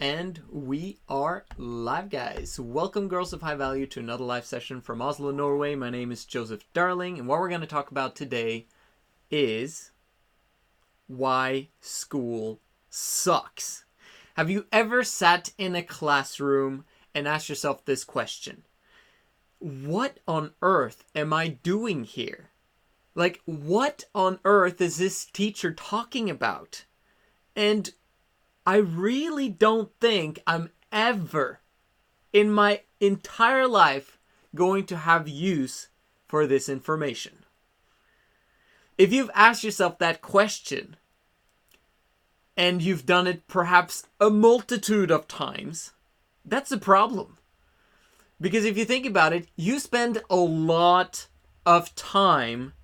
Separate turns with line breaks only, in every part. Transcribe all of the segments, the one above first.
And we are live, guys. Welcome, girls of high value, to another live session from Oslo, Norway. My name is Joseph Darling, and what we're going to talk about today is why school sucks. Have you ever sat in a classroom and asked yourself this question? What on earth am I doing here? Like, what on earth is this teacher talking about? And I really don't think I'm ever in my entire life going to have use for this information. If you've asked yourself that question, and you've done it perhaps a multitude of times, that's a problem. Because if you think about it, you spend a lot of time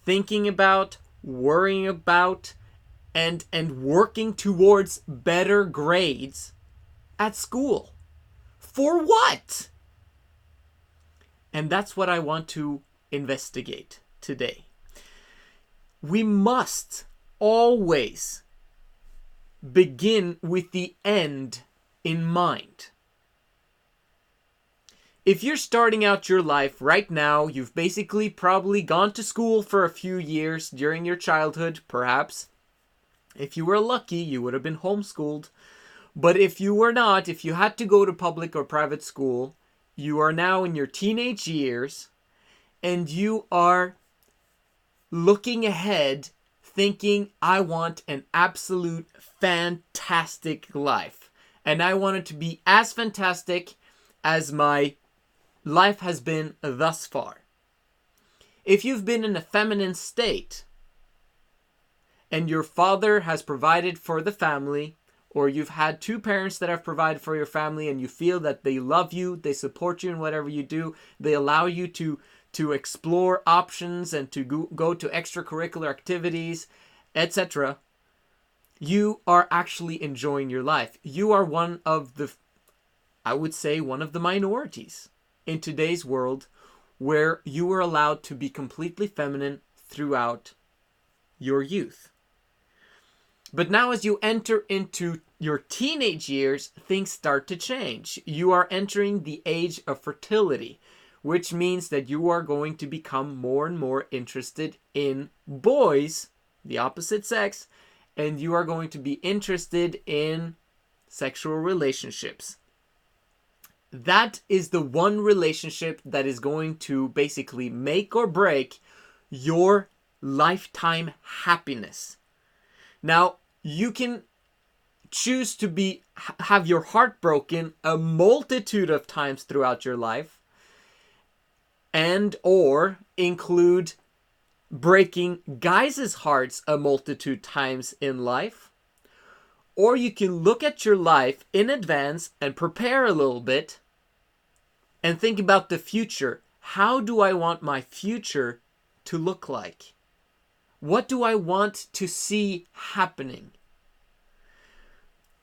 thinking about, worrying about, and working towards better grades at school. For what? And that's what I want to investigate today. We must always begin with the end in mind. If you're starting out your life right now, you've basically probably gone to school for a few years during your childhood, perhaps. If you were lucky, you would have been homeschooled. But if you were not, if you had to go to public or private school, you are now in your teenage years and you are looking ahead thinking, I want an absolute fantastic life. And I want it to be as fantastic as my life has been thus far. If you've been in a feminine state, and your father has provided for the family, or you've had two parents that have provided for your family and you feel that they love you, they support you in whatever you do, they allow you to explore options and to go to extracurricular activities, etc., you are actually enjoying your life. You are one of the minorities in today's world where you are allowed to be completely feminine throughout your youth. But now as you enter into your teenage years, things start to change. You are entering the age of fertility, which means that you are going to become more and more interested in boys, the opposite sex, and you are going to be interested in sexual relationships. That is the one relationship that is going to basically make or break your lifetime happiness. Now, you can choose to have your heart broken a multitude of times throughout your life, and or include breaking guys' hearts a multitude times in life. Or you can look at your life in advance and prepare a little bit and think about the future. How do I want my future to look like? What do I want to see happening?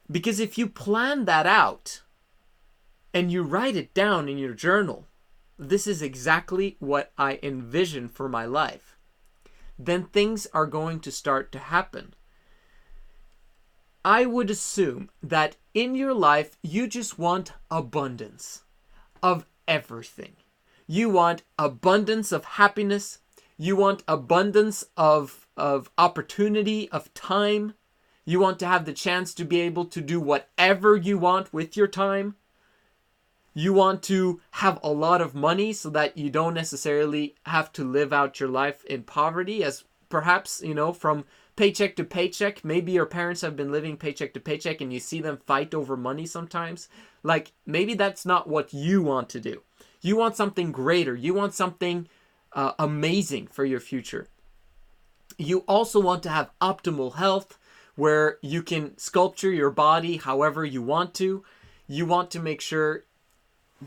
Because if you plan that out and you write it down in your journal, this is exactly what I envision for my life, then things are going to start to happen. I would assume that in your life, you just want abundance of everything. You want abundance of happiness. You want abundance of opportunity, of time. You want to have the chance to be able to do whatever you want with your time. You want to have a lot of money so that you don't necessarily have to live out your life in poverty, as perhaps, from paycheck to paycheck. Maybe your parents have been living paycheck to paycheck and you see them fight over money sometimes. Like, maybe that's not what you want to do. You want something greater. You want something amazing for your future. You also want to have optimal health where you can sculpture your body however you want to. You want to make sure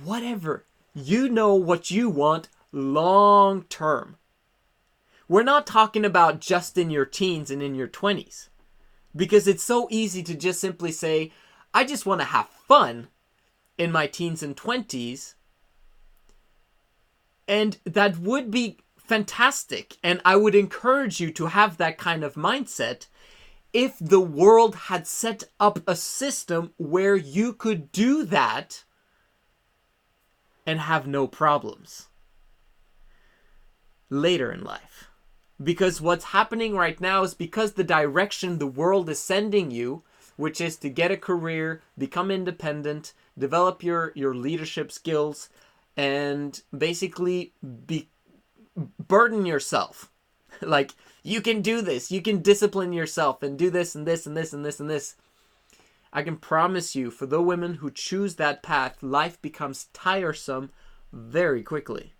whatever, you know what you want long term. We're not talking about just in your teens and in your 20s, because it's so easy to just simply say, I just want to have fun in my teens and 20s. And that would be fantastic. And I would encourage you to have that kind of mindset if the world had set up a system where you could do that and have no problems later in life. Because what's happening right now is because the direction the world is sending you, which is to get a career, become independent, develop your leadership skills, and basically burden yourself. Like, you can do this, you can discipline yourself and do this and this and this and this and this. I can promise you, for the women who choose that path, life becomes tiresome very quickly.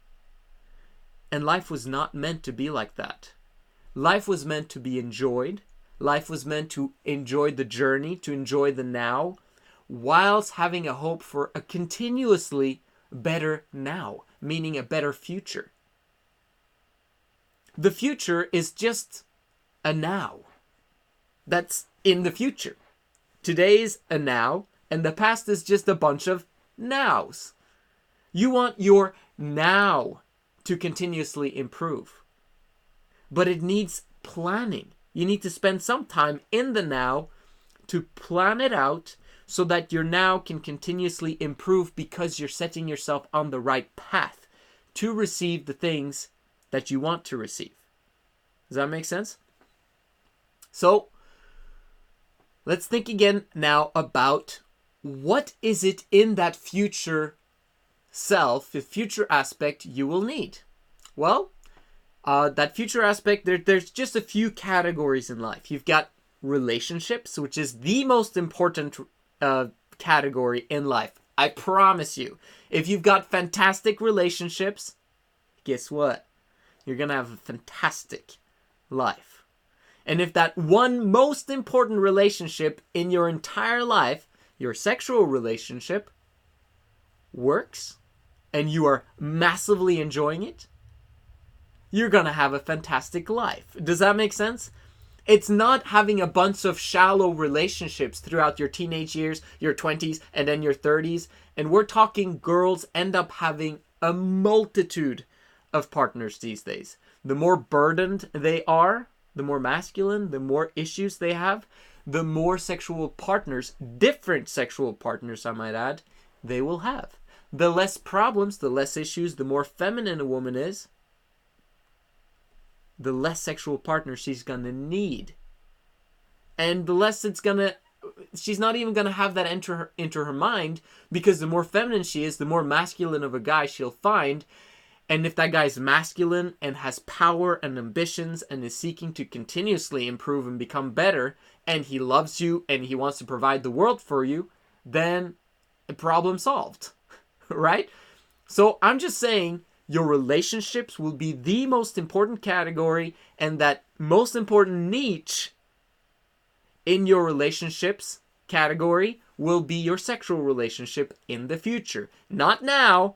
And life was not meant to be like that. Life was meant to be enjoyed. Life was meant to enjoy the journey, to enjoy the now, whilst having a hope for a continuously better now, meaning a better future. The future is just a now. That's in the future. Today's a now, and the past is just a bunch of nows. You want your now to continuously improve. But it needs planning. You need to spend some time in the now to plan it out so that your now can continuously improve, because you're setting yourself on the right path to receive the things that you want to receive. Does that make sense? So, let's think again now about what is it in that future self, the future aspect you will need. Well, that future aspect, there's just a few categories in life. You've got relationships, which is the most important category in life. I promise you. If you've got fantastic relationships, guess what? You're going to have a fantastic life. And if that one most important relationship in your entire life, your sexual relationship, works, and you are massively enjoying it, you're going to have a fantastic life. Does that make sense? It's not having a bunch of shallow relationships throughout your teenage years, your 20s, and then your 30s. And we're talking girls end up having a multitude of partners these days. The more burdened they are, the more masculine, the more issues they have, the more sexual partners, different sexual partners I might add, they will have. The less problems, the less issues, the more feminine a woman is, the less sexual partners she's going to need. And the less she's not even going to have that enter her mind, because the more feminine she is, the more masculine of a guy she'll find. And if that guy's masculine and has power and ambitions and is seeking to continuously improve and become better, and he loves you and he wants to provide the world for you, then problem solved, right? So I'm just saying, your relationships will be the most important category, and that most important niche in your relationships category will be your sexual relationship in the future. Not now,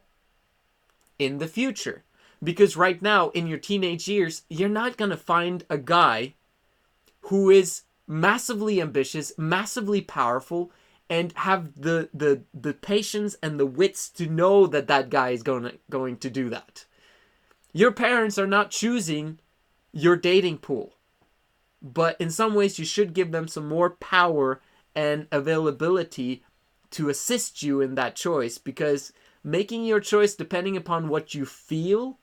in the future. Because right now, in your teenage years, you're not going to find a guy who is massively ambitious, massively powerful, and have the patience and the wits to know that that guy is going to do that. Your parents are not choosing your dating pool. But in some ways, you should give them some more power and availability to assist you in that choice. Because making your choice depending upon what you feel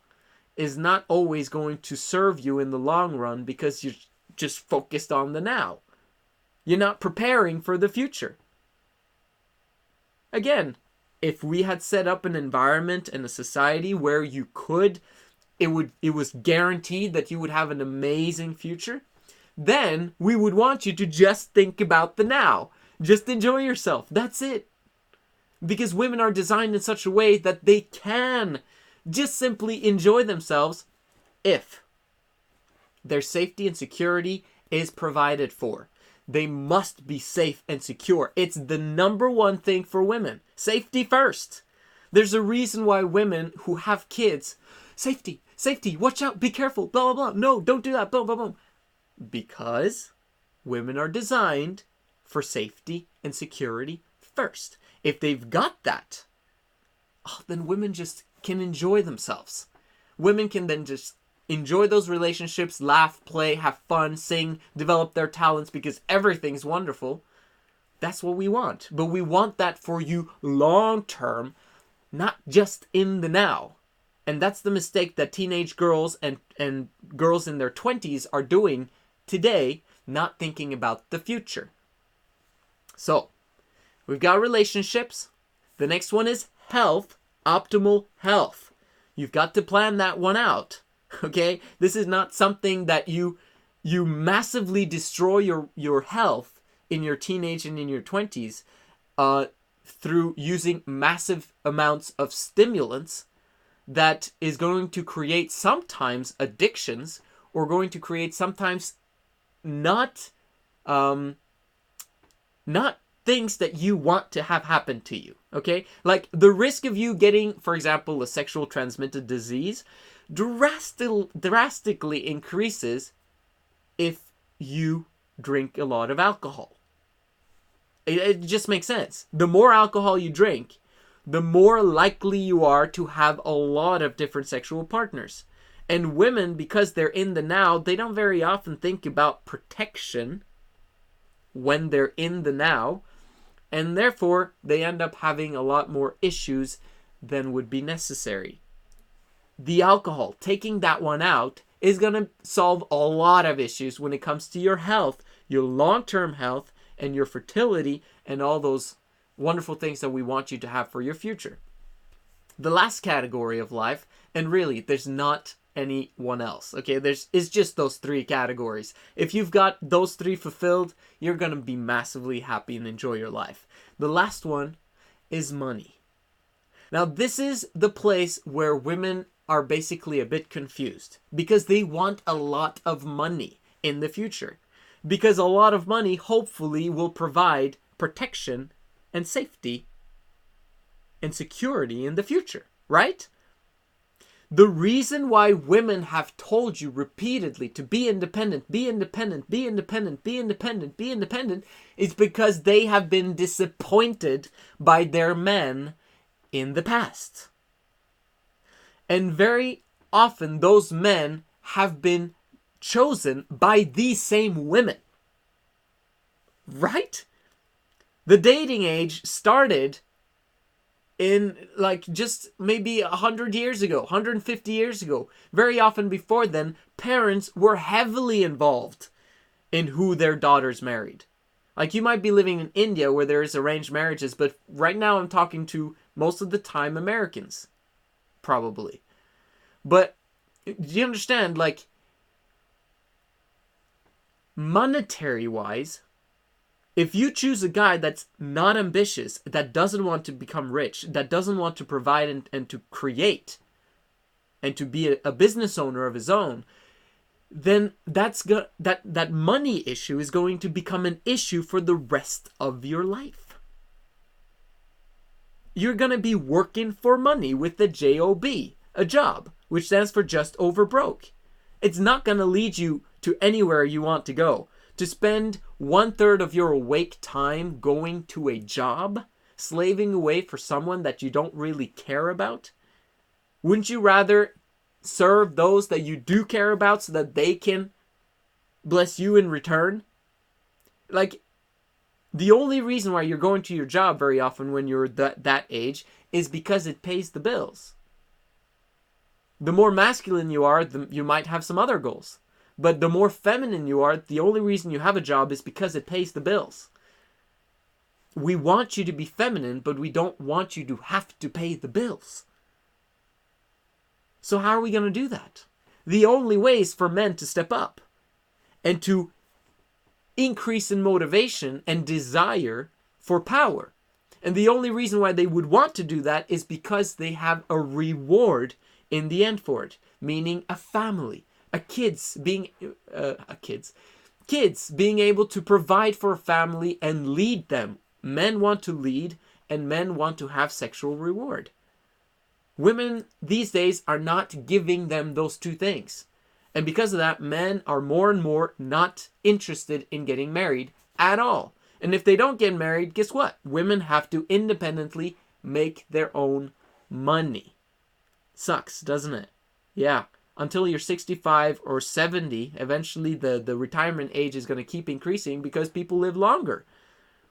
is not always going to serve you in the long run, because you're just focused on the now. You're not preparing for the future. Again, if we had set up an environment and a society where you could, it was guaranteed that you would have an amazing future, then we would want you to just think about the now. Just enjoy yourself. That's it. Because women are designed in such a way that they can just simply enjoy themselves if their safety and security is provided for. They must be safe and secure. It's the number one thing for women. Safety first. There's a reason why women who have kids, safety, watch out, be careful, blah, blah, blah. No, don't do that, boom, boom, boom. Because women are designed for safety and security first. If they've got that, then women just can enjoy themselves. Women can then just enjoy those relationships, laugh, play, have fun, sing, develop their talents because everything's wonderful. That's what we want. But we want that for you long term, not just in the now. And that's the mistake that teenage girls and girls in their 20s are doing today, not thinking about the future. So, we've got relationships. The next one is health, optimal health. You've got to plan that one out. Okay? This is not something that you massively destroy your health in your teenage and in your 20s through using massive amounts of stimulants that is going to create sometimes addictions or going to create sometimes not things that you want to have happen to you. Okay? Like the risk of you getting, for example, a sexual transmitted disease drastically increases if you drink a lot of alcohol. It just makes sense. The more alcohol you drink, the more likely you are to have a lot of different sexual partners. And women, because they're in the now, they don't very often think about protection when they're in the now. And therefore, they end up having a lot more issues than would be necessary. The alcohol, taking that one out, is going to solve a lot of issues when it comes to your health, your long-term health, and your fertility, and all those wonderful things that we want you to have for your future. The last category of life, and really, there's not anyone else, okay? It's just those three categories. If you've got those three fulfilled, you're going to be massively happy and enjoy your life. The last one is money. Now, this is the place where women are basically a bit confused because they want a lot of money in the future. Because a lot of money hopefully will provide protection and safety and security in the future, right? The reason why women have told you repeatedly to be independent, be independent, be independent, be independent, be independent, is because they have been disappointed by their men in the past. And very often those men have been chosen by these same women. Right? The dating age started in like just maybe 100 years ago, 150 years ago. Very often before then, parents were heavily involved in who their daughters married. Like you might be living in India where there is arranged marriages, but right now I'm talking to most of the time Americans. Probably. But do you understand, like, monetary-wise, if you choose a guy that's not ambitious, that doesn't want to become rich, that doesn't want to provide and to create, and to be a business owner of his own, then that money issue is going to become an issue for the rest of your life. You're going to be working for money with the job, a job, which stands for just over broke. It's not going to lead you to anywhere you want to go. To spend 1/3 of your awake time going to a job, slaving away for someone that you don't really care about? Wouldn't you rather serve those that you do care about so that they can bless you in return? Like, the only reason why you're going to your job very often when you're that age is because it pays the bills. The more masculine you are, you might have some other goals. But the more feminine you are, the only reason you have a job is because it pays the bills. We want you to be feminine, but we don't want you to have to pay the bills. So how are we going to do that? The only way is for men to step up and to increase in motivation and desire for power. And the only reason why they would want to do that is because they have a reward in the end for it, meaning a family, kids being able to provide for a family and lead them. Men want to lead and men want to have sexual reward. Women these days are not giving them those two things. And because of that, men are more and more not interested in getting married at all. And if they don't get married, guess what? Women have to independently make their own money. Sucks, doesn't it? Yeah. until you're 65 or 70. Eventually, the retirement age is going to keep increasing because people live longer.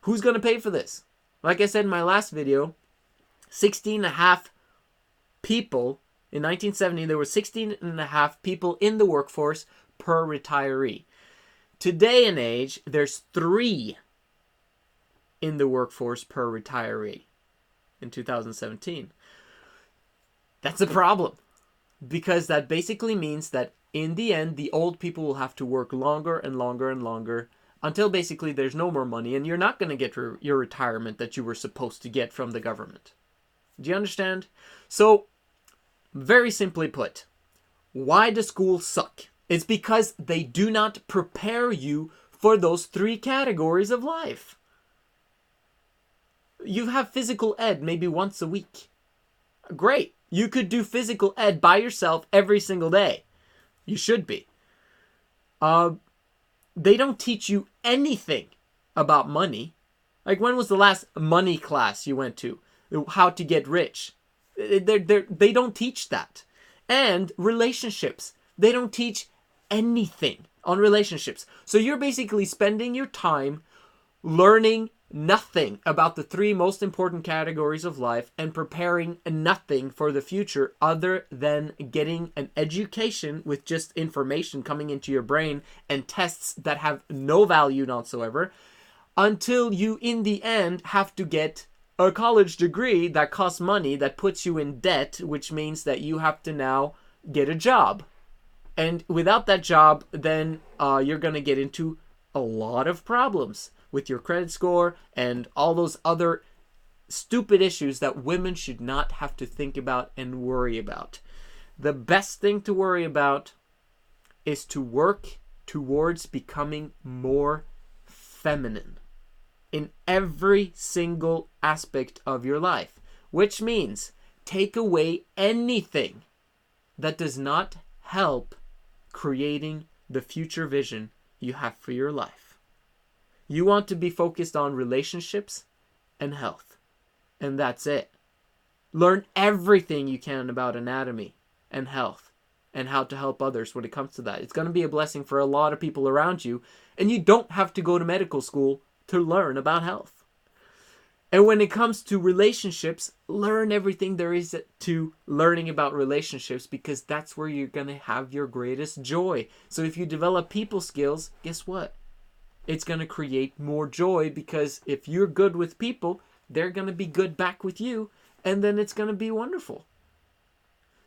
Who's going to pay for this? Like I said in my last video, 16.5 people. In 1970, there were 16.5 people in the workforce per retiree. Today and age, there's 3 in the workforce per retiree in 2017. That's a problem, because that basically means that in the end, the old people will have to work longer and longer and longer until basically there's no more money, and you're not going to get your retirement that you were supposed to get from the government. Do you understand? So, very simply put, why does school suck? It's because they do not prepare you for those 3 categories of life. You have physical ed maybe once a week. Great. You could do physical ed by yourself every single day. You should be. They don't teach you anything about money. Like, when was the last money class you went to? How to get rich. They don't teach that. And relationships. They don't teach anything on relationships. So you're basically spending your time learning nothing about the 3 most important categories of life and preparing nothing for the future other than getting an education with just information coming into your brain and tests that have no value whatsoever, until you in the end have to get a college degree that costs money, that puts you in debt, which means that you have to now get a job. And without that job, then you're going to get into a lot of problems with your credit score and all those other stupid issues that women should not have to think about and worry about. The best thing to worry about is to work towards becoming more feminine in every single aspect of your life, which means take away anything that does not help creating the future vision you have for your life. You want to be focused on relationships and health, and that's it. Learn everything you can about anatomy and health and how to help others when it comes to that. It's going to be a blessing for a lot of people around you, and you don't have to go to medical school to learn about health. And when it comes to relationships, learn everything there is to learning about relationships, because that's where you're going to have your greatest joy. So if you develop people skills, guess what? It's going to create more joy, because if you're good with people, they're going to be good back with you, and then it's going to be wonderful.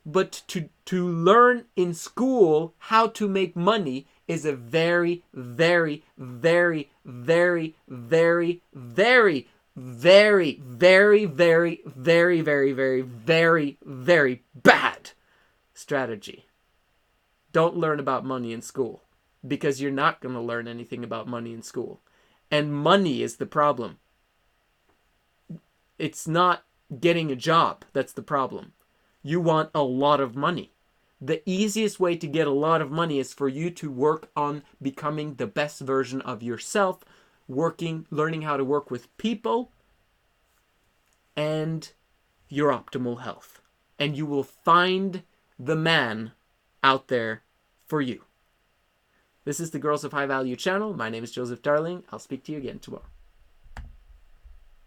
But to learn in school how to make money is a very, very, very, very, very, very, very, very, very, very, very, very, very, very bad strategy. Don't learn about money in school, because you're not going to learn anything about money in school. And money is the problem. It's not getting a job that's the problem. You want a lot of money. The easiest way to get a lot of money is for you to work on becoming the best version of yourself, learning how to work with people, and your optimal health. And you will find the man out there for you. This is the Girls of High Value channel. My name is Joseph Darling. I'll speak to you again tomorrow.